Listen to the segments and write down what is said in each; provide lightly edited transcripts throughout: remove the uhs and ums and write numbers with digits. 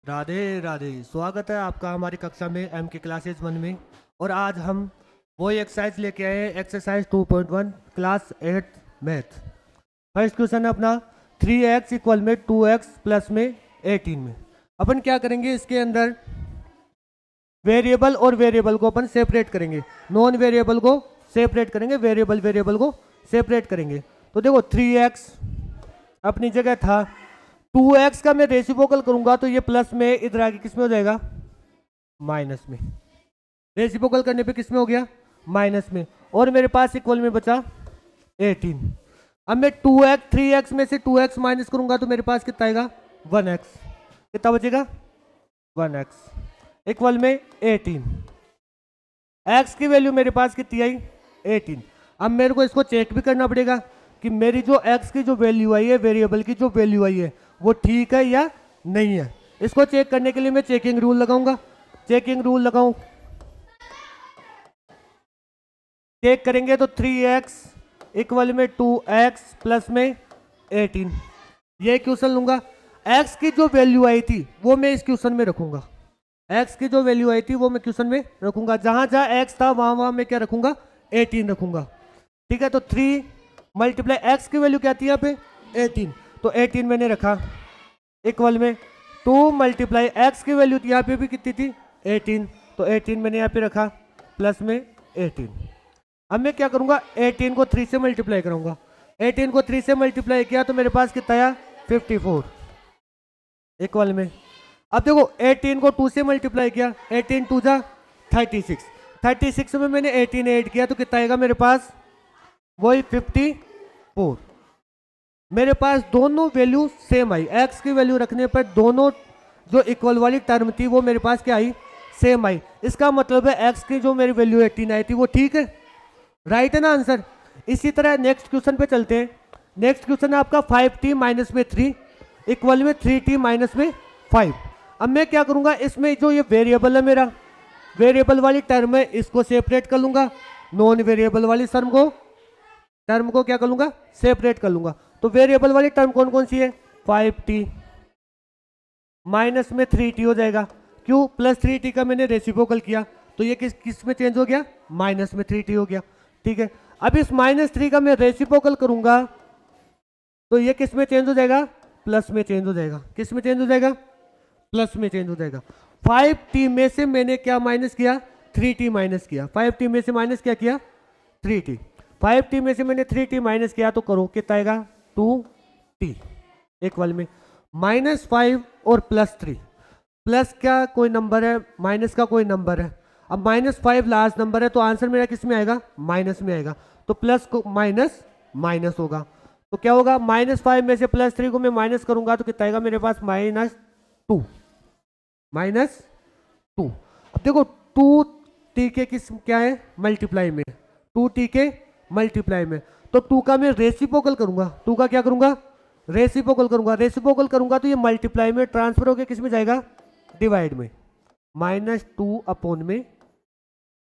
राधे राधे। स्वागत है आपका हमारी कक्षा में एम के क्लासेज 1 में। और आज हम वही एक्सरसाइज लेके आए हैं, exercise 2.1 class 8 math. First question है अपना 3x इक्वल में 2x प्लस में 18 में। अपन क्या करेंगे, इसके अंदर वेरिएबल और वेरिएबल को अपन सेपरेट करेंगे, नॉन वेरिएबल को सेपरेट करेंगे, वेरिएबल वेरिएबल को सेपरेट करेंगे। तो देखो 3x अपनी जगह था, 2x का मैं रेसिप्रोकल करूंगा तो ये प्लस में इधर आके किस में हो जाएगा, माइनस में। रेसिप्रोकल करने पे किस में हो गया, माइनस में। और मेरे पास इक्वल में बचा 18। अब मैं 2x 3x में से 2x माइनस करूंगा तो मेरे पास कितना आएगा, 1x। कितना बचेगा, 1x इक्वल में 18। x की वैल्यू मेरे पास कितनी आई, 18। अब मेरे को इसको चेक भी करना पड़ेगा कि मेरी जो x की जो वैल्यू आई है, वेरिएबल की जो वैल्यू आई है, वो ठीक है या नहीं है। इसको चेक करने के लिए मैं चेकिंग रूल लगाऊंगा। चेकिंग रूल लगाऊं, चेक करेंगे तो 3x इक्वल में 2x प्लस में 18। ये क्वेश्चन लूंगा, x की जो वैल्यू आई थी वो मैं इस क्वेश्चन में रखूंगा। x की जो वैल्यू आई थी वो मैं क्वेश्चन में रखूंगा, जहां जहां x था वहां वहां मैं क्या रखूंगा, 18 रखूंगा। ठीक है, तो 3 मल्टीप्लाई x की वैल्यू क्या थी यहाँ पे, 18। तो 18 मैंने रखा इक्वल में 2 मल्टीप्लाई x की वैल्यू यहाँ पे भी कितनी थी, 18। तो 18 मैंने यहाँ पे रखा प्लस में 18। अब मैं क्या करूंगा, 18 को 3 से मल्टीप्लाई करूंगा। 18 को 3 से मल्टीप्लाई किया तो मेरे पास कितना आया, 54 इक्वल में। अब देखो 18 को 2 से मल्टीप्लाई किया, 18 2 जा 36। 36 में मैंने 18 ऐड किया तो कितना आएगा मेरे पास, वही 54। मेरे पास दोनों वैल्यू सेम आई, x की वैल्यू रखने पर दोनों जो इक्वल वाली टर्म थी वो मेरे पास क्या आई, सेम आई। इसका मतलब है x की जो मेरी वैल्यू 18 आई थी वो ठीक है, राइट है ना आंसर। इसी तरह नेक्स्ट क्वेश्चन पे चलते हैं। नेक्स्ट क्वेश्चन है आपका 5t माइनस में 3 इक्वल में 3t माइनस में 5। अब मैं क्या करूंगा, इसमें जो ये वेरिएबल है मेरा, वेरिएबल वाली टर्म है, इसको सेपरेट कर लूंगा। नॉन वेरिएबल वाली टर्म को क्या कर लूंगा, सेपरेट कर लूंगा। तो वेरिएबल वाली टर्म कौन कौन सी है, 5t माइनस में 3t हो जाएगा। क्यों, प्लस 3t का मैंने रेसिप्रोकल किया तो ये किस में चेंज हो गया, माइनस में 3t हो गया। ठीक है, अब इस -3 का मैं रेसिप्रोकल करूंगा तो ये किस में चेंज हो जाएगा, प्लस में चेंज हो जाएगा। किस में चेंज हो जाएगा, प्लस में चेंज हो जाएगा। 5t में से मैंने क्या माइनस किया, 3t माइनस किया। 5t में से माइनस क्या किया, 3t। 5t में से मैंने 3t माइनस किया तो करो कितना आएगा, 2t इक्वल में -5 और +3। प्लस का कोई नंबर है, माइनस का कोई नंबर है। अब -5 लास्ट नंबर है तो आंसर मेरा किस में आएगा, माइनस में आएगा। तो प्लस को माइनस माइनस होगा तो क्या होगा, -5 में से +3 को मैं माइनस करूंगा तो कितना आएगा मेरे पास, -2। अब देखो 2t के किस क्या है, मल्टीप्लाई में, 2t के मल्टीप्लाई में। तो 2 का मैं रेसिप्रोकल करूंगा, 2 का क्या करूंगा, रेसिप्रोकल करूंगा। रेसिप्रोकल करूंगा तो ये मल्टीप्लाई में ट्रांसफर होकर किस में जाएगा, डिवाइड में। -2 अपॉन में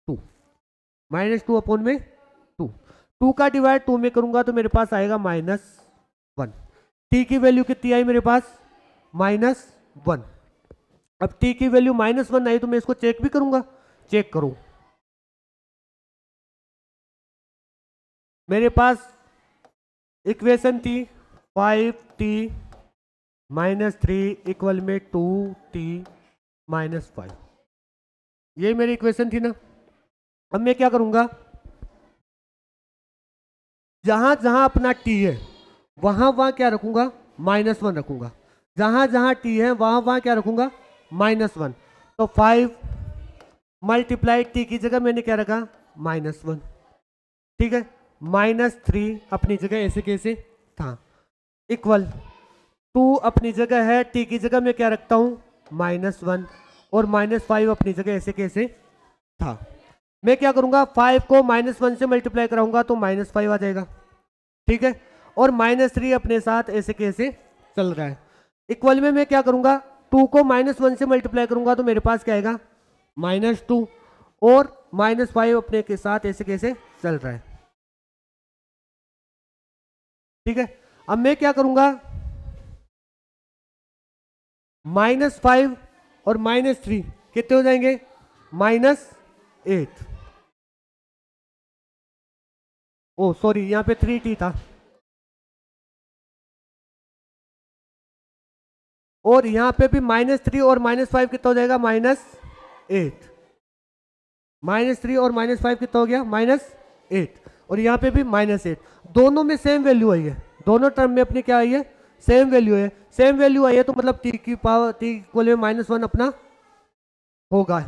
2, -2 अपॉन में 2। 2 का डिवाइड 2 में करूंगा तो मेरे पास आएगा -1। t की वैल्यू कितनी आई मेरे पास, -1। अब t की वैल्यू -1 आई तो मैं इसको चेक भी करूंगा। चेक करूं, मेरे पास इक्वेशन थी 5t माइनस 3 इक्वल में 2t माइनस 5, ये मेरी इक्वेशन थी ना। अब मैं क्या करूंगा, जहां जहां अपना t है वहां वहां क्या रखूंगा, -1 रखूंगा। जहां जहां t है वहां वहां क्या रखूंगा, -1। तो 5 मल्टीप्लाई t की जगह मैंने क्या रखा, -1। ठीक है, -3 अपनी जगह ऐसे कैसे था, इक्वल 2 अपनी जगह है, t की जगह मैं क्या रखता हूं, -1। और -5 अपनी जगह ऐसे कैसे था। मैं क्या करूंगा, 5 को -1 से मल्टीप्लाई कराऊंगा तो -5 आ जाएगा। ठीक है, और -3 अपने साथ ऐसे कैसे चल रहा है। इक्वल में मैं क्या करूंगा, 2 को -1 से मल्टीप्लाई करूंगा तो मेरे पास क्या आएगा, -2। और -5 अपने के साथ ऐसे कैसे चल रहा है। ठीक है, अब मैं क्या करूंगा, -5 और -3 कितने हो जाएंगे? -8। ओ सॉरी, यहाँ पे 3t था। और यहाँ पे भी -3 और -5 कितना हो जाएगा? -8। -3 और -5 कितना हो गया? -8। और यहाँ पे भी -8। दोनों में सेम वैल्यू आई है, दोनों टर्म में अपनी क्या आई है? सेम वैल्यू है। सेम वैल्यू आई है तो मतलब t की पावर t इक्वल में -1 अपना होगा।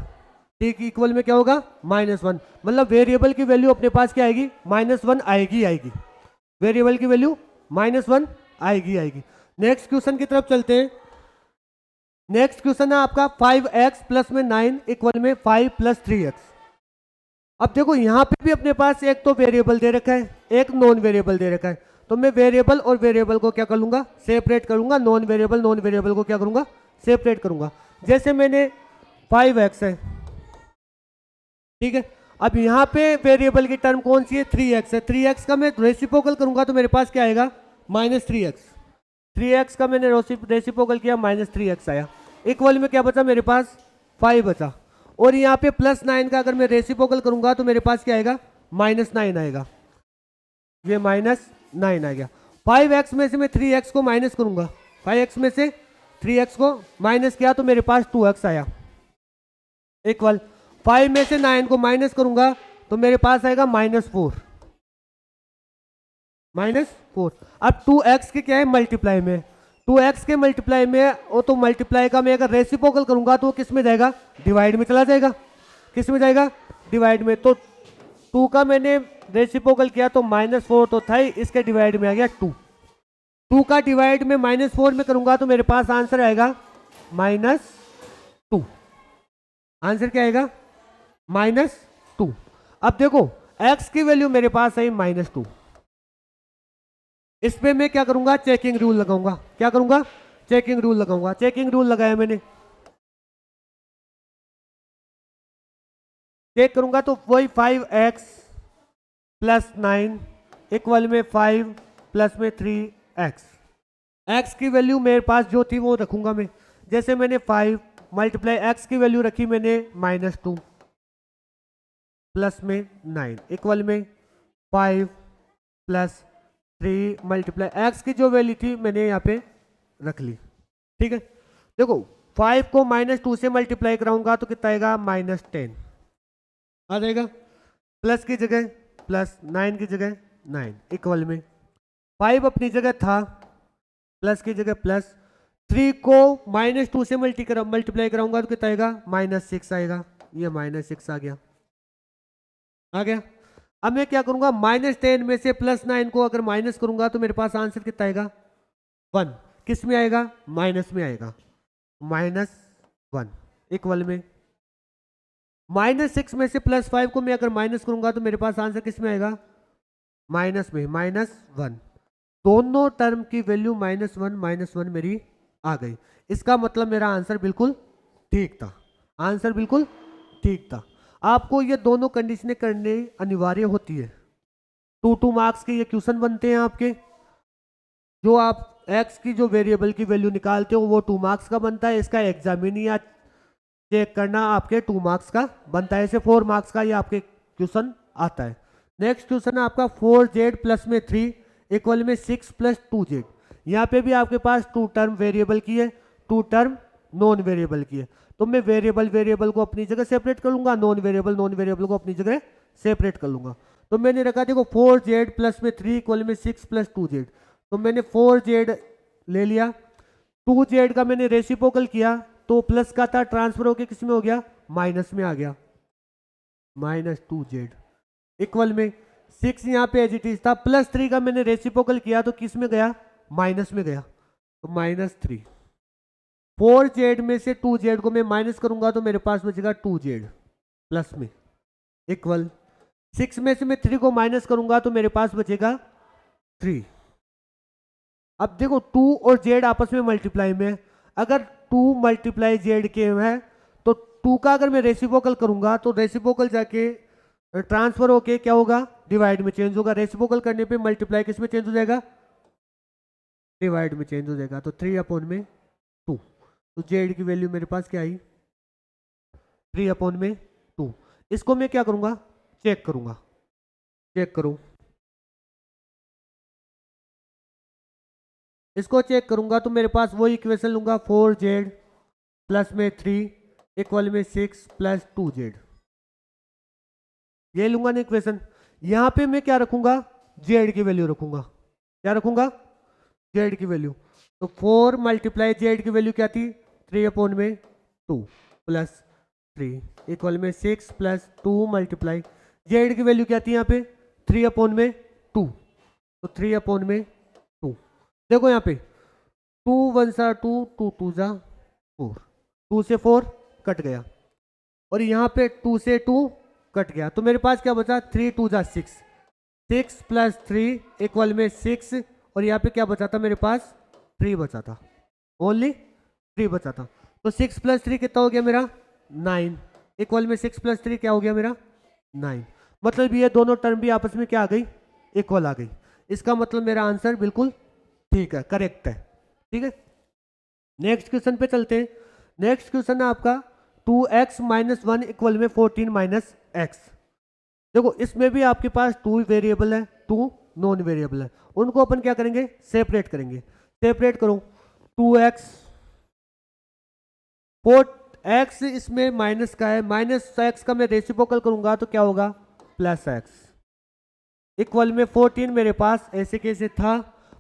t की इक्वल में क्या होगा? -1। मतलब वेरिएबल की वैल्यू अपने पास क्या आएगी? -1 आएगी। वेरिएबल की वैल्यू -1 आएगी। नेक्स्ट क्वेश्चन की तरफ चलते हैं। नेक्स्ट क्वेश्चन है आपका 5x प्लस में 9 इक्वल में 5 प्लस 3x। अब देखो यहाँ पे भी अपने पास एक तो वेरिएबल दे रखा है, एक नॉन वेरिएबल दे रखा है। तो मैं वेरिएबल और वेरिएबल को क्या कर लूंगा? सेपरेट करूंगा। नॉन वेरिएबल को क्या करूंगा? सेपरेट करूंगा। जैसे मैंने 5x है, ठीक है। अब यहाँ पे वेरिएबल की टर्म कौन सी है? 3x है। 3x का मैं रेसिप्रोकल करूंगा तो मेरे पास क्या आएगा? -3x। 3x का मैंने रेसिप्रोकल किया, -3x आया। इक्वल में क्या बचा मेरे पास? 5 बचा। और यहाँ पे +9 का अगर मैं रेसिप्रोकल करूंगा तो मेरे पास क्या आएगा? -9 आएगा। ये -9 आ गया। 5x में से मैं 3x को माइनस करूंगा। 5x में से 3x को माइनस किया तो मेरे पास 2x आया। इक्वल 5 में से 9 को माइनस करूंगा तो मेरे पास आएगा -4। -4। अब 2x के क्या है? मल्टीप्लाई में। 2x के मल्टीप्लाई में वो तो मल्टीप्लाई का मैं अगर रेसिप्रोकल करूंगा तो वो किस में जाएगा? डिवाइड में चला जाएगा। किस में जाएगा? डिवाइड में। तो 2 का मैंने रेसिप्रोकल किया तो -4 तो था ही, इसके डिवाइड में आ गया 2। 2 का डिवाइड में -4 में करूंगा तो मेरे पास आंसर आएगा -2। आंसर क्या आएगा? -2। अब देखो x की वैल्यू मेरे पास आई -2। इस पे मैं क्या करूंगा? चेकिंग रूल लगाऊंगा। क्या करूंगा? चेकिंग रूल लगाऊंगा। चेकिंग रूल लगाया मैंने, चेक करूंगा तो वही 5x प्लस 9 इक्वल में 5 प्लस में 3x। x की वैल्यू मेरे पास जो थी वो रखूंगा मैं। जैसे मैंने 5 मल्टीप्लाई x की वैल्यू रखी मैंने -2 प्लस में 9 इक्वल में 5 प्लस 3 मल्टीप्लाई x की जो वैल्यू थी मैंने यहाँ पे रख ली। ठीक है, देखो 5 को -2 से मल्टीप्लाई कराऊंगा तो कितना आएगा? -10 आ जाएगा। प्लस की जगह प्लस, 9 की जगह 9 इक्वल में 5 अपनी जगह था, प्लस की जगह प्लस। 3 को -2 से मल्टीप्लाई कराऊंगा तो कितना आएगा? -6 आएगा। ये -6 आ गया। आ गया। अब मैं क्या करूंगा? -10 में से +9 को अगर माइनस करूंगा तो मेरे पास आंसर कितना आएगा? 1। किस में आएगा? माइनस में आएगा। -1 इक्वल में -6 में से +5 को मैं अगर माइनस करूंगा तो मेरे पास आंसर किस में आएगा? माइनस में, -1। दोनों टर्म की वैल्यू -1 मेरी आ गई। इसका मतलब मेरा आंसर बिल्कुल ठीक था। आंसर बिल्कुल ठीक था। आपको ये दोनों कंडीशनें करने अनिवार्य होती है। 2 मार्क्स के ये क्वेश्चन बनते हैं आपके। जो आप x की जो वेरिएबल की वैल्यू निकालते हो वो 2 मार्क्स का बनता है। इसका एग्जामिन या चेक करना आपके 2 मार्क्स का बनता है। ऐसे 4 मार्क्स का ये आपके क्वेश्चन आता है। नेक्स्ट क्वेश्चन है आपका 4z प्लस में 3 इक्वल में 6 प्लस 2z। यहाँ पे भी आपके पास 2 टर्म वेरिएबल की है, 2 टर्म नॉन वेरिएबल की है। तो मैं वेरिएबल को अपनी जगह सेपरेट कर लूंगा, नॉन वेरिएबल को अपनी जगह सेपरेट कर लूंगा। तो मैंने रखा देखो 4z प्लस में 3 इक्वल में 6 प्लस 2z। तो मैंने 4z ले लिया, 2z का मैंने रेसिप्रोकल किया तो प्लस का था, ट्रांसफर होके किस में हो गया? माइनस में आ गया, -2z इक्वल में 6 यहाँ पे एज इट इज था। +3 का मैंने रेसिप्रोकल किया तो किस में गया? माइनस में गया, तो -3। 4z में से 2z को मैं माइनस करूंगा तो मेरे पास बचेगा 2z प्लस में इक्वल 6 में से मैं 3 को माइनस करूंगा तो मेरे पास बचेगा 3। अब देखो 2 और z आपस में मल्टीप्लाई में, अगर 2 मल्टीप्लाई z के है तो 2 का अगर मैं रेसिप्रोकल करूंगा तो रेसिप्रोकल जाके ट्रांसफर होके क्या होगा? डिवाइड में चेंज होगा। रेसिप्रोकल करने पे मल्टीप्लाई किस में चेंज हो जाएगा? डिवाइड में चेंज हो जाएगा। तो 3 अपॉन में 2। तो जेड की वैल्यू मेरे पास क्या आई, 3/2। इसको मैं क्या करूंगा, चेक करूंगा, चेक करूं, इसको चेक करूंगा तो मेरे पास वही इक्वेशन लूंगा, 4z प्लस में 3 इक्वल में 6 प्लस 2z, ये लूंगा ना इक्वेशन। यहां पे मैं क्या रखूंगा, जेड की वैल्यू रखूंगा, क्या रखूंगा, जेड की वैल्यू। तो 4 मल्टीप्लाई जेड की वैल्यू क्या थी, 3/2 प्लस 3 इक्वल में 6 प्लस 2 मल्टीप्लाई जेड की वैल्यू क्या थी यहाँ पे, 3/2, तो 3/2। देखो यहाँ पे 2 1 सा 2, 2 2 जा 4, 2 से 4 कट गया, और यहाँ पे 2 से 2 कट गया, तो मेरे पास क्या बचा, 3 2 जा 6, 6 प्लस 3 इक्वल में 6, और यहाँ पे क्या बचा था मेरे पास, 3 बचा था, ओनली 3 बचा था। तो 6 प्लस 3 कितना हो गया मेरा, 9 इक्वल में 6 प्लस 3 क्या हो गया मेरा, 9। मतलब ये दोनों टर्म भी आपस में क्या आ गई, इक्वल आ गई। इसका मतलब मेरा आंसर बिल्कुल ठीक है, करेक्ट है। ठीक है, नेक्स्ट क्वेश्चन पे चलते हैं। नेक्स्ट क्वेश्चन है आपका 2x माइनस 1 इक्वल में 14 माइनस एक्स। देखो इसमें भी आपके पास 2 वेरिएबल है, 2 नॉन वेरिएबल है, उनको अपन क्या करेंगे, सेपरेट करेंगे। सेपरेट करो, 2x 4x इसमें माइनस का है, माइनस एक्स का मैं रेसिप्रोकल करूंगा तो क्या होगा, प्लस एक्स इक्वल में 14 मेरे पास ऐसे कैसे था।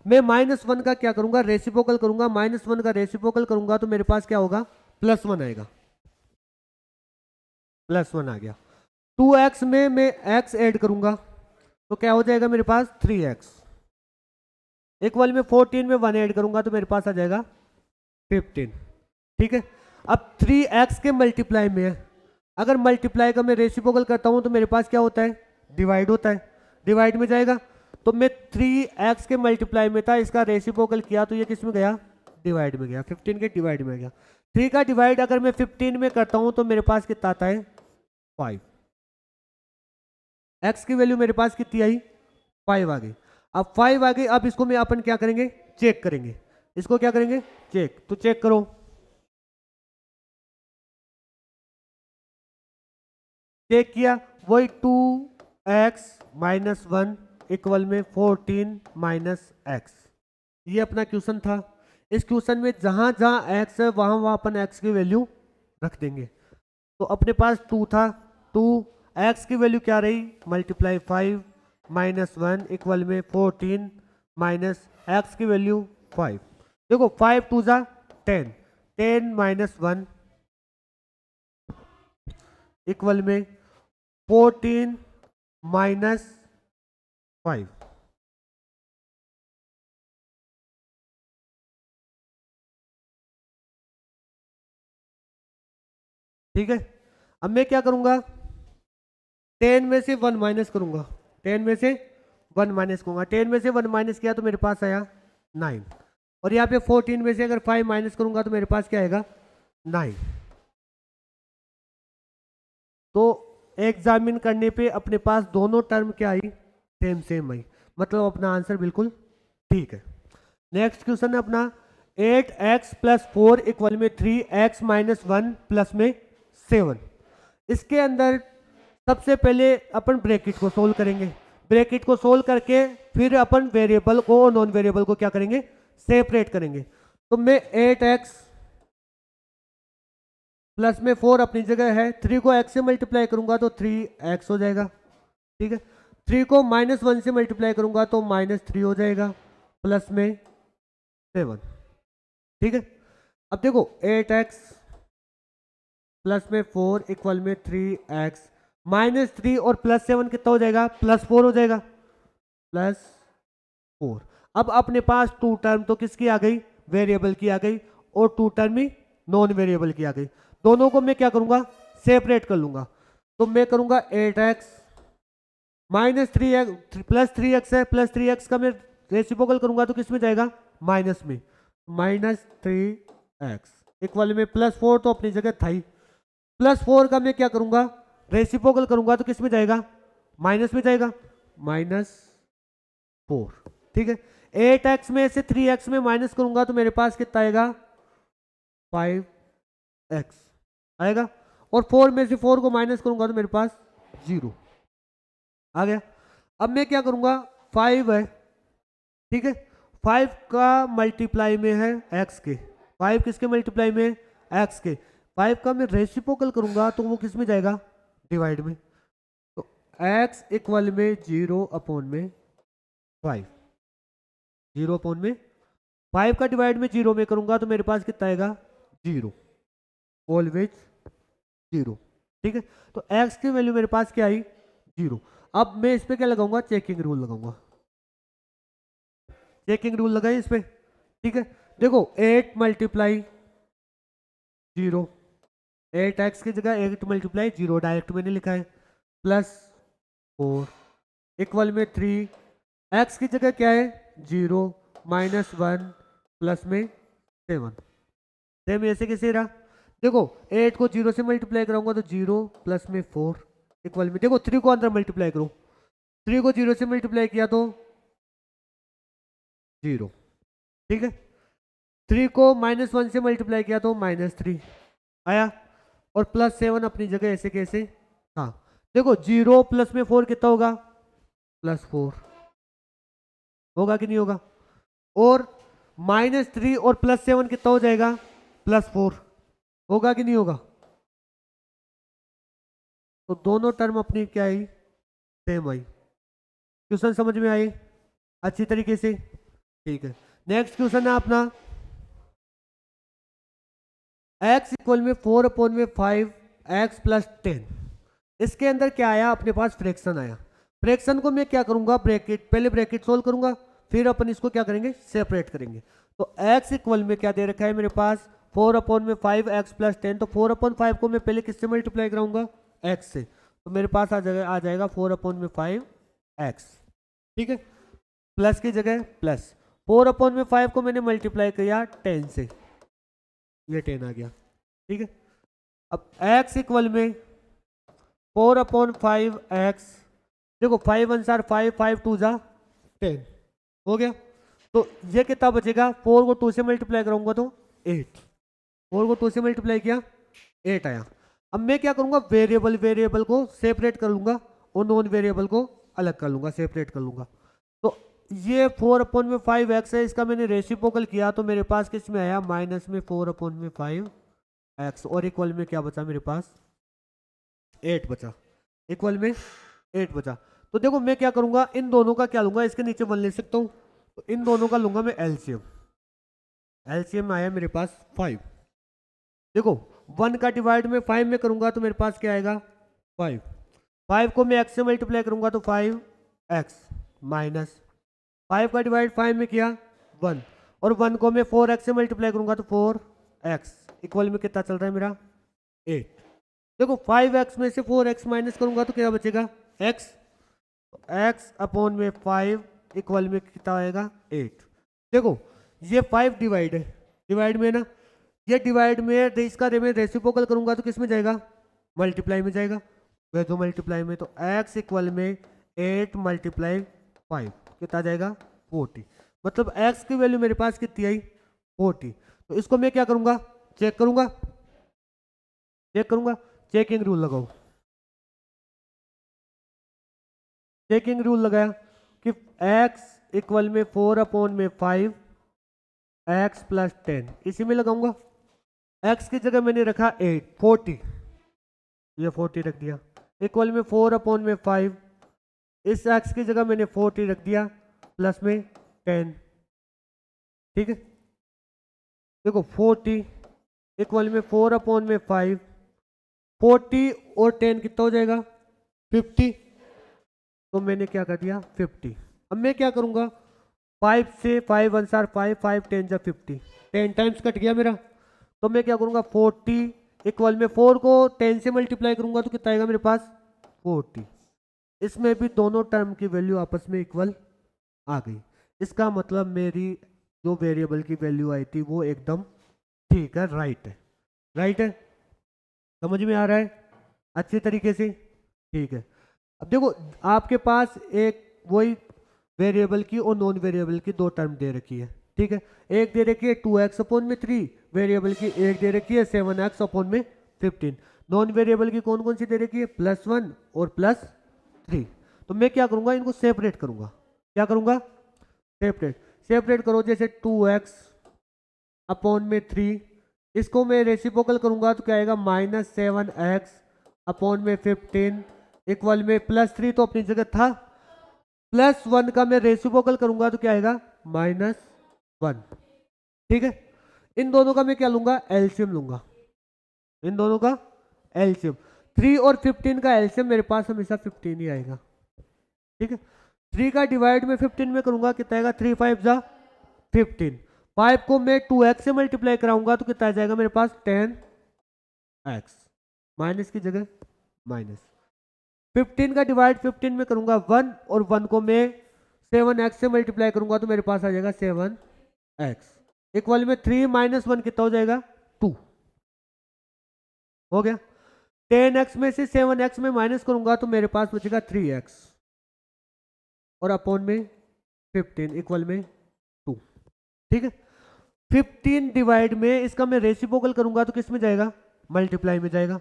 मैं -1 का क्या करूंगा, रेसिप्रोकल करूंगा, -1 का रेसिप्रोकल करूंगा तो मेरे पास क्या होगा, +1 आएगा, +1 आ गया। 2x में मैं x ऐड करूंगा तो क्या हो जाएगा मेरे पास, 3x इक्वल में 14 में 1 ऐड करूंगा तो मेरे पास आ जाएगा 15। ठीक है, अब 3x के मल्टीप्लाई में है, अगर मल्टीप्लाई का मैं रेसिप्रोकल करता हूं तो मेरे पास क्या होता है, डिवाइड होता है, डिवाइड में जाएगा। तो मैं 3x के मल्टीप्लाई में था, इसका रेसिप्रोकल किया तो ये किस में गया, डिवाइड में गया, 15 के डिवाइड में गया। 3 का डिवाइड अगर मैं 15 में करता हूं तो मेरे पास कितना आता है, 5। x की वैल्यू मेरे पास कितनी आई, 5 आ गई। अब 5 आ गई, अब इसको मैं अपन क्या करेंगे, चेक करेंगे। इसको क्या करेंगे, चेक। तो चेक करो, चेक किया, वही 2x माइनस 1 इक्वल में 14 माइनस एक्स, ये अपना क्वेश्चन था। इस क्वेश्चन में जहां जहां x है वहां वहां अपन x की वैल्यू रख देंगे। तो अपने पास 2 था, 2 x की वैल्यू क्या रही, मल्टीप्लाई 5 माइनस 1 इक्वल में 14 माइनस एक्स की वैल्यू 5। देखो 5 2 जा 10, 10 माइनस 1 इक्वल में 14 माइनस 5। ठीक है, अब मैं क्या करूंगा, 10 में से 1 माइनस करूंगा, 10 में से 1 माइनस करूंगा, 10 में से 1 माइनस किया तो मेरे पास आया 9, और यहाँ पे 14 में से अगर 5 माइनस करूंगा तो मेरे पास क्या आएगा, 9। तो एग्जामिन करने पे अपने पास दोनों टर्म क्या आई, सेम सेम आई, मतलब अपना आंसर बिल्कुल ठीक है। नेक्स्ट क्वेश्चन है अपना 8x प्लस 4 इक्वल में 3x माइनस 1 प्लस में 7। इसके अंदर सबसे पहले अपन ब्रैकेट को सोल्व करेंगे, ब्रैकेट को सोल्व करके फिर अपन वेरिएबल को और नॉन वेरिएबल को क्या करेंगे, सेपरेट करेंगे। तो मैं 8x प्लस में 4 अपनी जगह है, 3 को x से मल्टीप्लाई करूंगा तो 3x हो जाएगा। ठीक है, 3 को -1 से मल्टीप्लाई करूंगा तो -3 हो जाएगा, प्लस में 7। ठीक है, अब देखो 8x प्लस में 4 इक्वल में 3x, -3 और +7 कितना हो जाएगा, +4 हो जाएगा, +4। अब अपने पास 2 टर्म तो किसकी आ गई, वेरिएबल की आ गई, और 2 टर्म ही नॉन वेरिएबल की आ गई। दोनों को मैं क्या करूंगा, सेपरेट कर लूंगा। तो मैं करूंगा 8x -3x +3x है, +3x का मैं रेसिप्रोकल करूंगा तो किस में जाएगा, माइनस में, -3x इक्वल में +4 तो अपनी जगह था ही, +4 का मैं क्या करूंगा, रेसिप्रोकल करूंगा तो किस में जाएगा, माइनस में जाएगा, -4। ठीक है, 8x में से 3x में माइनस करूंगा तो मेरे पास कितना आएगा, 5x आएगा, और 4 में से 4 को माइनस करूंगा तो मेरे पास 0 आ गया। अब मैं क्या करूंगा, 5 है, ठीक है, 5 का मल्टीप्लाई में है x के, 5 किसके मल्टीप्लाई में है, x के, 5 का मैं रेसिप्रोकल करूंगा तो वो किस में जाएगा, डिवाइड में, तो x इक्वल में 0 अपॉन में 5, 0 अपॉन में 5 का डिवाइड में 0 में करूंगा तो मेरे पास कितना आएगा, 0, ऑलवेज 0, ठीक है। तो x की वैल्यू मेरे पास क्या आई, 0। अब मैं इस पे क्या लगाऊंगा, चेकिंग रूल लगाऊंगा, चेकिंग रूल लगाइए इस पे, ठीक है। देखो 8 मल्टीप्लाई 0, 8x की जगह 8 मल्टीप्लाई 0 डायरेक्ट मैंने लिखा है, प्लस 4 इक्वल में 3, x की जगह क्या है 0 माइनस 1 प्लस में 7, सेम ऐसे कैसे रहा, देखो 8 को 0 से मल्टीप्लाई कराऊंगा तो 0 प्लस में 4 इक्वल में, देखो 3 को अंदर मल्टीप्लाई करो, 3 को 0 से मल्टीप्लाई किया तो 0, ठीक है, 3 को माइनस 1 से मल्टीप्लाई किया तो -3 आया, और प्लस 7 अपनी जगह ऐसे कैसे था। देखो 0 प्लस में 4 कितना होगा, +4 होगा कि नहीं होगा, और -3 और +7 कितना हो जाएगा, +4 होगा कि नहीं होगा। तो दोनों टर्म अपनी क्या आई, सेम आई। क्वेश्चन समझ में आई अच्छी तरीके से, ठीक है। नेक्स्ट क्वेश्चन है अपना, x इक्वल में 4 अपॉन में 5x प्लस 10, इसके अंदर क्या आया, अपने पास फ्रैक्शन आया, फ्रैक्शन को मैं क्या करूंगा, ब्रैकेट, पहले ब्रैकेट सोल्व करूंगा, फिर अपन इसको क्या करेंगे, सेपरेट करेंगे। तो x इक्वल में क्या दे रखा है मेरे पास, 4 अपॉन में 5x प्लस 10, तो 4 अपॉन 5 को मैं पहले किससे मल्टीप्लाई कराऊंगा, x से, तो मेरे पास आ जाएगा 4 अपॉन में 5x, ठीक है, प्लस की जगह प्लस, 4 अपॉन में 5 को मैंने मल्टीप्लाई किया 10 से, ये 10 आ गया, ठीक है। अब x इक्वल में 4 अपॉन 5x, देखो 5 1 5, 5 2 10 हो गया, तो ये कितना बचेगा, 4 को 2 से मल्टीप्लाई कराऊंगा तो 8, 4 को 2 से मल्टीप्लाई किया 8 आया। अब मैं क्या करूंगा, वेरिएबल वेरिएबल को सेपरेट कर लूंगा और नॉन वेरिएबल को अलग कर लूंगा, सेपरेट कर लूंगा। तो ये 4 अपॉन में 5x है, इसका मैंने रेसिप्रोकल किया तो मेरे पास किस में आया, माइनस में 4 अपॉन में 5x, और इक्वल में क्या बचा मेरे पास, 8 बचा, इक्वल में 8 बचा। तो देखो मैं क्या करूंगा, इन दोनों का क्या लूंगा, इसके नीचे 1 ले सकता हूं, तो इन दोनों का लूंगा मैं एलसीएम, एलसीएम आया मेरे पास 5, देखो 1 का डिवाइड में 5 में करूंगा तो मेरे पास क्या आएगा, 5, 5 को मैं x से मल्टीप्लाई करूंगा तो 5x माइनस 5 का डिवाइड 5 में किया 1, और 1 को मैं 4x से मल्टीप्लाई करूंगा तो 4x इक्वल में कितना चल रहा है मेरा, 8। देखो 5x में से 4x माइनस करूंगा तो क्या बचेगा, x, x अपॉन में 5 इक्वल में कितना आएगा, 8। देखो ये 5 डिवाइड है, डिवाइड में ना, ये डिवाइड में इसका मैं रेसिप्रोकल करूंगा तो किस में जाएगा, मल्टीप्लाई में जाएगा, वह तो मल्टीप्लाई में, तो x इक्वल में 8 मल्टीप्लाई 5 कितना जाएगा, 40, मतलब x की वैल्यू मेरे पास कितनी आई, 40। तो इसको मैं क्या करूंगा, चेक करूंगा, चेक करूंगा, चेकिंग रूल लगाओ, चेकिंग रूल लगाया कि x इक्वल में 4 अपॉन में 5x प्लस 10, इसी में लगाऊंगा, x की जगह मैंने रखा 8, 40, ये 40 रख दिया, इक्वल में 4 अपॉन में 5, इस x की जगह मैंने 40 रख दिया, प्लस में 10, ठीक है। देखो 40 इक्वल में 4 अपॉन में 5, 40 और 10 कितना हो जाएगा, 50, तो मैंने क्या कर दिया 50। अब मैं क्या करूंगा, 5 से 5 1 5, 5 10 जा 50, 10 टाइम्स कट गया मेरा, तो मैं क्या करूंगा 40 इक्वल में 4 को 10 से मल्टीप्लाई करूंगा तो कितना आएगा मेरे पास 40, इसमें भी दोनों टर्म की वैल्यू आपस में इक्वल आ गई, इसका मतलब मेरी जो वेरिएबल की वैल्यू आई थी वो एकदम ठीक है, राइट है, राइट है, समझ में आ रहा है अच्छी तरीके से, ठीक है। अब देखो आपके पास एक वही वेरिएबल की और नॉन वेरिएबल की दो टर्म दे रखी है, ठीक है, एक दे रखी है 2x अपॉन में 3, वेरिएबल की एक दे रखी है 7x अपॉन में 15, नॉन वेरिएबल की कौन कौन सी दे रखी है +1 और +3। तो मैं क्या करूंगा, इनको सेपरेट करूंगा। क्या करूंगा, सेपरेट। सेपरेट करो, जैसे 2x अपॉन में 3, इसको मैं रेसिप्रोकल करूंगा तो क्या आएगा -7x अपॉन में 15 इक्वल में +3 तो अपनी जगह था, +1 का मैं रेसिप्रोकल करूंगा तो क्या आएगा -1। ठीक है, इन दोनों का मैं क्या लूंगा, एलसीएम लूंगा। इन दोनों का एलसीएम, 3 और 15 का एलसीएम मेरे पास हमेशा 15 ही आएगा। ठीक है, 3 का डिवाइड में 15 में करूंगा, कितना आएगा 3 5 जा 15। 5 को मैं 2x से मल्टीप्लाई कराऊंगा तो कितना आ जाएगा मेरे पास 10x, माइनस की जगह माइनस। 15 का डिवाइड 15 में करूंगा 1, और 1 को मैं 7x से मल्टीप्लाई करूंगा तो मेरे पास आ जाएगा 7x इक्वल में 3 - 1 कितना हो जाएगा 2। हो गया। 10x में से 7x में माइनस करूंगा तो मेरे पास बचेगा 3x और अपॉन में 15 इक्वल में 2। ठीक है, 15 डिवाइड में इसका मैं रेसिप्रोकल करूंगा तो किस में जाएगा, मल्टीप्लाई में जाएगा।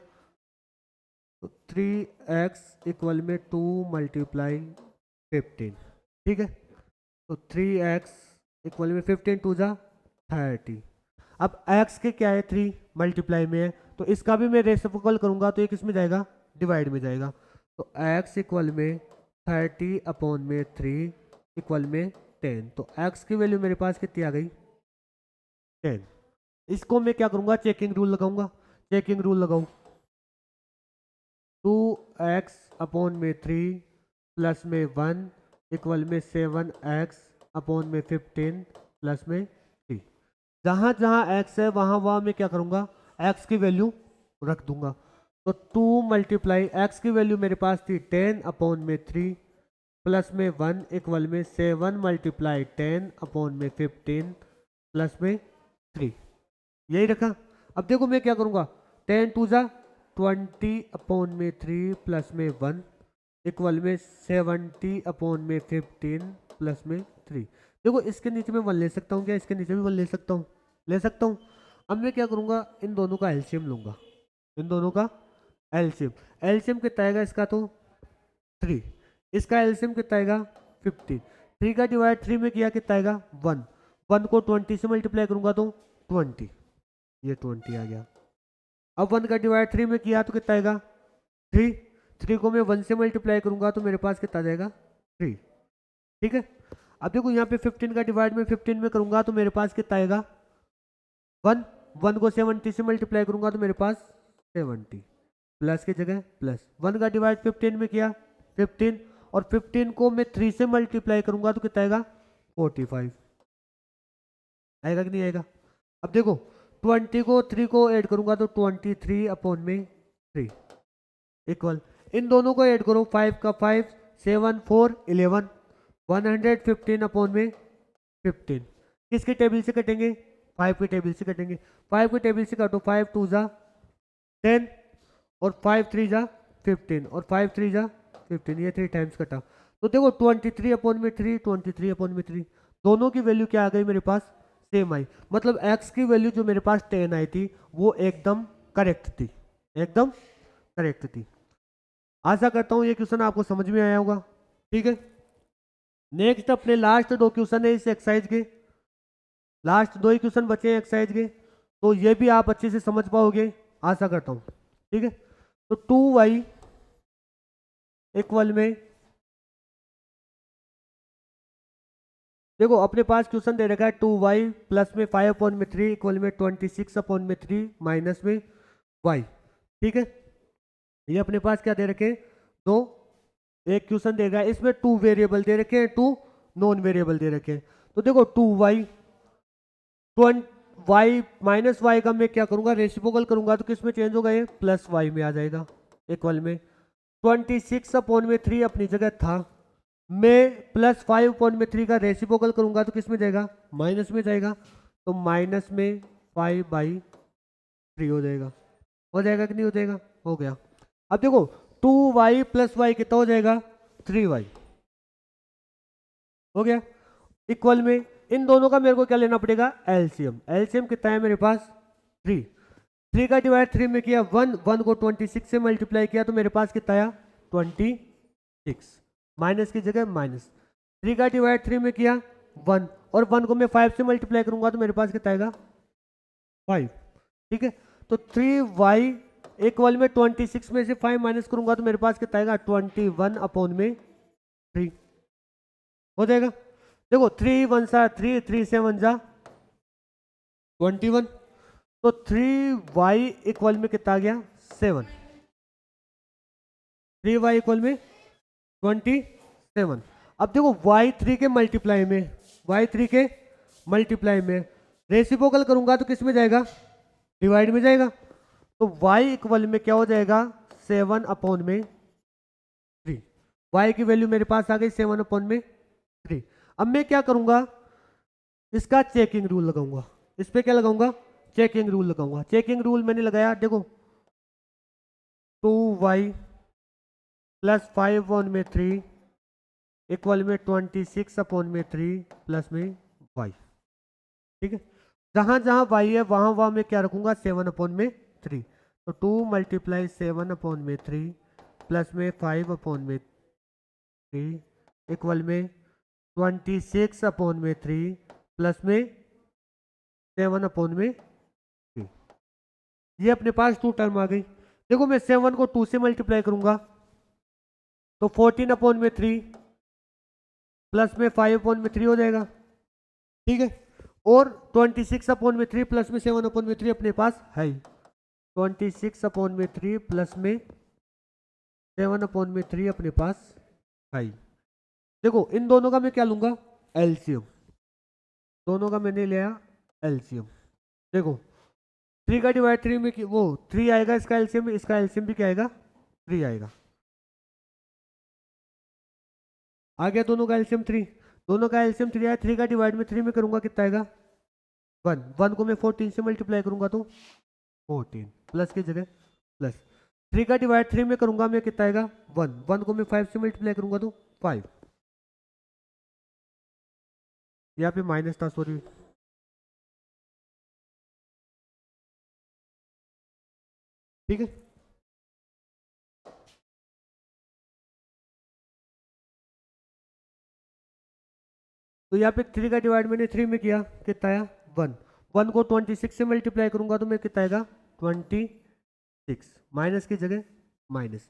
तो 3x इक्वल में 2 मल्टीप्लाई 15। ठीक है, तो 3x इक्वल में 15 2 जा 30। अब x के क्या है 3 मल्टीप्लाई में है, तो इसका भी मैं रेसिप्रोकल करूंगा तो ये किस में जाएगा, डिवाइड में जाएगा। तो x इक्वल में 30 अपॉन में 3 इक्वल में 10। तो x की वैल्यू मेरे पास कितनी आ गई 10। इसको मैं क्या करूंगा, चेकिंग रूल लगाऊंगा। चेकिंग रूल लगाऊं, 2x अपॉन में 3 प्लस में 1 इक्वल में 7x अपॉन में 15 प्लस में 3। जहां जहां x है वहां वहां मैं क्या करूंगा, x की वैल्यू रख दूंगा। तो 2 मल्टीप्लाई x की वैल्यू मेरे पास थी 10 अपॉन में 3 प्लस में 1 इक्वल में 7 मल्टीप्लाई 10 अपॉन में 15 प्लस में 3, यही रखा। अब देखो मैं क्या करूंगा, 10 2 जा 20 अपॉन में 3 प्लस में 1 इक्वल में 70 अपॉन में 15 प्लस में 3। देखो इसके नीचे में 1 ले सकता हूँ क्या, इसके नीचे भी 1 ले सकता हूँ, ले सकता हूँ। अब मैं क्या करूँगा, इन दोनों का एलसीएम लूँगा। इन दोनों का एलसीएम, एलसीएम कितना आएगा इसका, तो 3, इसका एलसीएम कितना आएगा 15। 3 का डिवाइड 3 में किया कितना आएगा 1, 1 को 20 से मल्टीप्लाई करूँगा तो 20, ये 20 आ गया। अब 1 का डिवाइड 3 में किया तो कितना आएगा 3, 3 को मैं 1 से मल्टीप्लाई करूंगा तो मेरे पास कितना आ जाएगा 3। ठीक है, अब देखो यहाँ पे 15 का डिवाइड में 15 में करूंगा तो मेरे पास कितना आएगा 1, 1 को 70 से मल्टीप्लाई करूंगा तो मेरे पास 70 प्लस की जगह प्लस। 1 का डिवाइड 15 में किया 15, और 15 को मैं 3 से मल्टीप्लाई करूंगा तो कितना आएगा 45, आएगा कि नहीं आएगा। अब देखो 20 को 3 को ऐड करूंगा तो 23 अपॉन में 3 इक्वल, इन दोनों को ऐड करो, 5 का 5 7 4 11 115 अपॉन में 15। किसके टेबल से कटेंगे, 5 के टेबल से कटेंगे। 5 के टेबल से काटो, 5 2 जा 10 और 5 3 जा 15 और 5 3 जा 15, ये 3 टाइम्स कटा। तो देखो 23 अपॉन में 3 23 अपॉन में 3, दोनों की वैल्यू क्या आ गई मेरे पास, सेम आई। मतलब x की वैल्यू जो मेरे पास 10 आई थी वो एकदम करेक्ट थी, एकदम करेक्ट थी। आशा करता हूं ये क्वेश्चन आपको समझ में आया होगा। ठीक है, नेक्स्ट अपने लास्ट 2 क्वेश्चन है इस एक्सरसाइज के, लास्ट 2 ही क्वेश्चन बचे हैं एक्सरसाइज के, तो ये भी आप अच्छे से समझ पाओगे आशा करता हूं। ठीक है, तो 2y इक्वल में, देखो अपने पास क्वेश्चन दे रखा है 2y प्लस में 5 अपॉन में 3 इक्वल में 26 अपॉन में 3 माइनस में y। ठीक है, ये अपने पास क्या दे रखे, दो, एक क्वेश्चन देगा इसमें 2 वेरिएबल दे रखे हैं, 2 नॉन वेरिएबल दे रखे हैं। तो देखो 2y y माइनस वाई का मैं क्या करूंगा, रेसिप्रोकल करूंगा तो किस में चेंज होगा, ये प्लस y में आ जाएगा इक्वल में 26 अपॉन में 3 अपनी जगह था, मैं प्लस 5 अपॉन में 3 का रेसिप्रोकल करूंगा तो किस में जाएगा, माइनस में जाएगा। तो माइनस में 5/3 हो जाएगा कि नहीं हो जाएगा, हो गया। अब देखो 2y प्लस वाई कितना हो जाएगा 3y, हो गया। इक्वल में इन दोनों का मेरे को क्या लेना पड़ेगा, एलसीएम। एलसीएम कितना है मेरे पास 3, 3 का डिवाइड 3 में किया 1, 1 को 26 से मल्टीप्लाई किया तो मेरे पास कितना आया 26, माइनस की जगह माइनस। 3 का डिवाइड 3 में किया 1, और 1 को मैं 5 से मल्टीप्लाई करूंगा तो मेरे पास कितना आएगा 5। ठीक है, तो 3y इक्वल में 26 में से 5 माइनस करूंगा तो मेरे पास कितना आएगा 21 अपॉन में 3 हो जाएगा। देखो 3 1 सा 3, 3 से 1 जा 21, तो 3y इक्वल में कितना आ गया 7, 3y इक्वल में 27। अब देखो y3 के मल्टीप्लाई में, y3 के मल्टीप्लाई में रेसिप्रोकल करूंगा तो किस में जाएगा डिवाइड में जाएगा, तो y इक्वल में क्या हो जाएगा 7 अपॉन में 3। y की वैल्यू मेरे पास आ गई 7 अपॉन में 3। अब मैं क्या करूंगा इसका चेकिंग रूल लगाऊंगा, इस पे क्या लगाऊंगा चेकिंग रूल लगाऊंगा। चेकिंग रूल मैंने लगाया, देखो 2y प्लस 5 अपॉन में 3 इक्वल में 26 अपॉन में 3 प्लस में y। ठीक है, जहां जहां y है वहां वहां मैं क्या रखूंगा 7 अपॉन में 3, तो 2 मल्टीप्लाई 7 अपॉन में 3 प्लस में 5 अपॉन में 3 इक्वल में 26 अपॉन में 3 प्लस में 7 अपॉन में 3। ये अपने पास 2 टर्म आ गई। देखो मैं 7 को 2 से मल्टीप्लाई करूंगा तो 14 अपॉन में 3 प्लस में 5 अपॉन में 3 हो जाएगा। ठीक है, और 26 अपॉन में 3 प्लस में 7 अपॉन में 3 अपने पास है, 26 अपॉन में 3 प्लस में 7 अपॉन में 3 अपने पास है। देखो इन दोनों का मैं क्या लूंगा एलसीएम, दोनों का मैंने लिया एलसीएम। देखो 3 का डिवाइड 3 में वो 3 आएगा, इसका एलसीएम भी क्या आएगा 3 आएगा। आ गया दोनों का एलसीएम 3, दोनों का एलसीएम 3 आया। 3 का डिवाइड में 3 में करूंगा कितना आएगा 1, 1 को मैं 14 से मल्टीप्लाई करूंगा तो 14 प्लस की जगह प्लस। 3 का डिवाइड 3 में करूंगा मैं कितना आएगा 1, 1 को मैं 5 से मल्टीप्लाई करूंगा तो 5, यहाँ पे माइनस था सॉरी। ठीक है, तो यहाँ पे 3 का डिवाइड मैंने 3 में किया कितना आया 1, 1 को 26 से मल्टीप्लाई करूंगा तो मैं कितना आएगा 26, माइनस की जगह माइनस।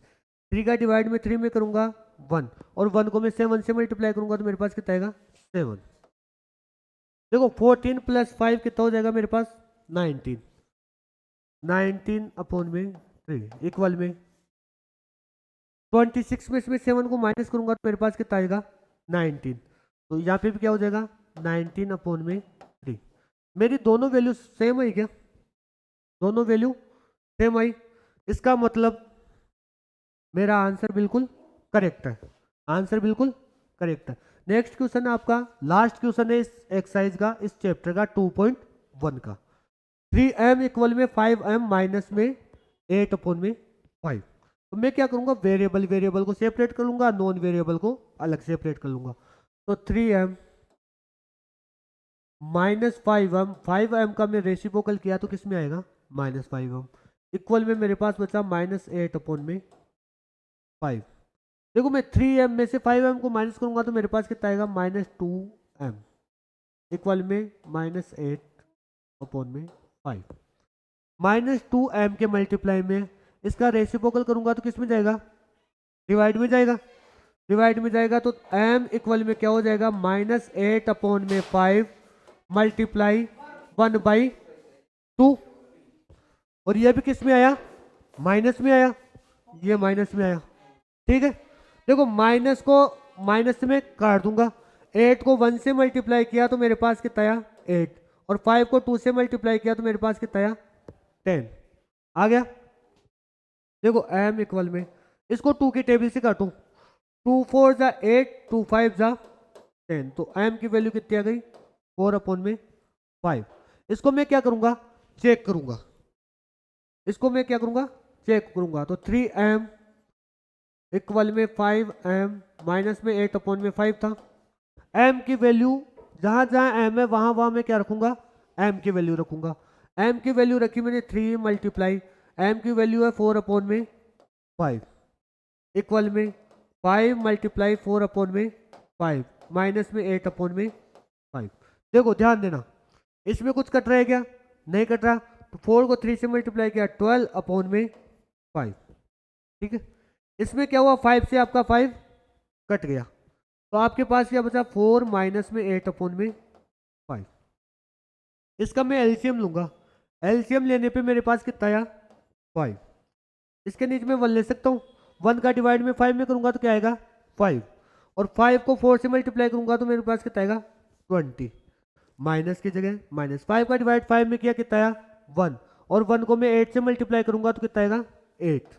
3 का डिवाइड में 3 में करूंगा 1, और 1 को मैं 7 से मल्टीप्लाई करूंगा तो मेरे पास कितना आएगा 7। देखो 14 प्लस 5 कितना हो जाएगा मेरे पास 19, 19 अपॉन में 3 इक्वल में 26 में इसमें 7 को माइनस करूंगा तो मेरे पास कितना आएगा 19, तो यहाँ पे भी क्या हो जाएगा 19 अपॉन में 3। मेरी दोनों वैल्यू सेम है क्या, दोनों वैल्यू सेम आई, इसका मतलब मेरा आंसर बिल्कुल करेक्ट है, आंसर बिल्कुल करेक्ट है। नेक्स्ट क्वेश्चन है आपका, लास्ट क्वेश्चन है इस एक्सरसाइज का, इस चैप्टर का 2.1 का। 3m इक्वल में 5m माइनस में 8 अपॉन में 5। तो मैं क्या करूंगा वेरिएबल वेरिएबल को सेपरेट कर लूंगा, नॉन वेरिएबल को अलग सेपरेट कर लूंगा। तो 3m माइनस 5m, 5m का मैं रेसिप्रोकल किया तो किस में आएगा माइनस 5m इक्वल में मेरे पास बचा माइनस 8 अपॉन में 5। देखो मैं 3m में से 5m को माइनस करूंगा तो मेरे पास कितना आएगा माइनस 2m इक्वल में माइनस 8 अपॉन में 5। माइनस 2m के मल्टीप्लाई में इसका रेसिप्रोकल करूंगा तो किस में जाएगा डिवाइड में जाएगा, डिवाइड में जाएगा तो m इक्वल में क्या हो जाएगा माइनस 8 अपॉन में 5 मल्टीप्लाई 1/2, और ये भी किस में आया माइनस में आया, ये माइनस में आया। ठीक है, देखो माइनस को माइनस में काट दूंगा, 8 को 1 से मल्टीप्लाई किया तो मेरे पास कितना आया 8, और 5 को 2 से मल्टीप्लाई किया तो मेरे पास कितना आया 10 आ गया। देखो m इक्वल में इसको 2 की टेबल से काटूं, 2 4 जा 8, 2 5 जा 10, तो m की वैल्यू कितनी आ गई 4 अपॉन में 5। इसको मैं क्या करूंगा चेक करूंगा, इसको मैं क्या करूंगा चेक करूंगा, तो 3m इक्वल में 5m माइनस में 8 अपॉन में 5 था। m की वैल्यू जहां जहां m है वहां वहां मैं क्या रखूंगा m की वैल्यू रखूंगा। एम की वैल्यू रखी मैंने 3 मल्टीप्लाई, एम की वैल्यू है 4 अपॉन में 5 इक्वल में 5 मल्टीप्लाई 4 अपॉन में 5 माइनस में 8 अपॉन में 5। देखो ध्यान देना, इसमें कुछ कट रहा है क्या? नहीं कट रहा। तो 4 को 3 से मल्टीप्लाई किया 12 अपॉन में 5। ठीक है, इसमें क्या हुआ, 5 से आपका 5 कट गया, तो आपके पास क्या बचा, 4 माइनस में 8 अपॉन में 5। इसका मैं एलसीएम लूंगा, एलसीएम लेने पे मेरे पास कितना आया, 5। इसके नीचे में 1 ले सकता हूँ, 1 का डिवाइड में 5 में करूंगा तो क्या आएगा 5, और 5 को 4 से मल्टीप्लाई करूंगा तो मेरे पास कितना आएगा 20। माइनस की जगह माइनस, 5 का डिवाइड 5 में किया कितना आया 1, और 1 को मैं 8 से मल्टीप्लाई करूंगा तो कितना आएगा 8।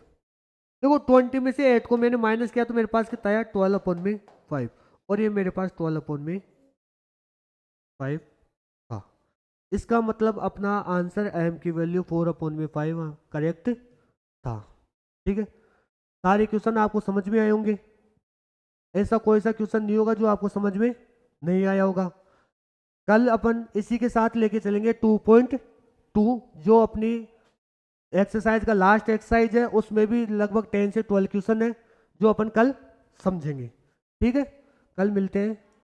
देखो 20 में से 8 को मैंने माइनस किया तो मेरे पास कितना आया 12 अपॉन में 5, और ये मेरे पास 12 अपॉन में 5 था। इसका मतलब अपना आंसर m की वैल्यू 4 अपॉन में 5 करेक्ट था। ठीक है, सारे क्वेश्चन आपको समझ में आए होंगे, ऐसा कोई सा क्वेश्चन नहीं होगा जो आपको समझ में नहीं आया होगा। कल अपन इसी के साथ लेके चलेंगे 2.2, जो अपनी एक्सरसाइज का लास्ट एक्सरसाइज है, उसमें भी लगभग 10 से 12 क्वेश्चन है जो अपन कल समझेंगे। ठीक है, कल मिलते हैं।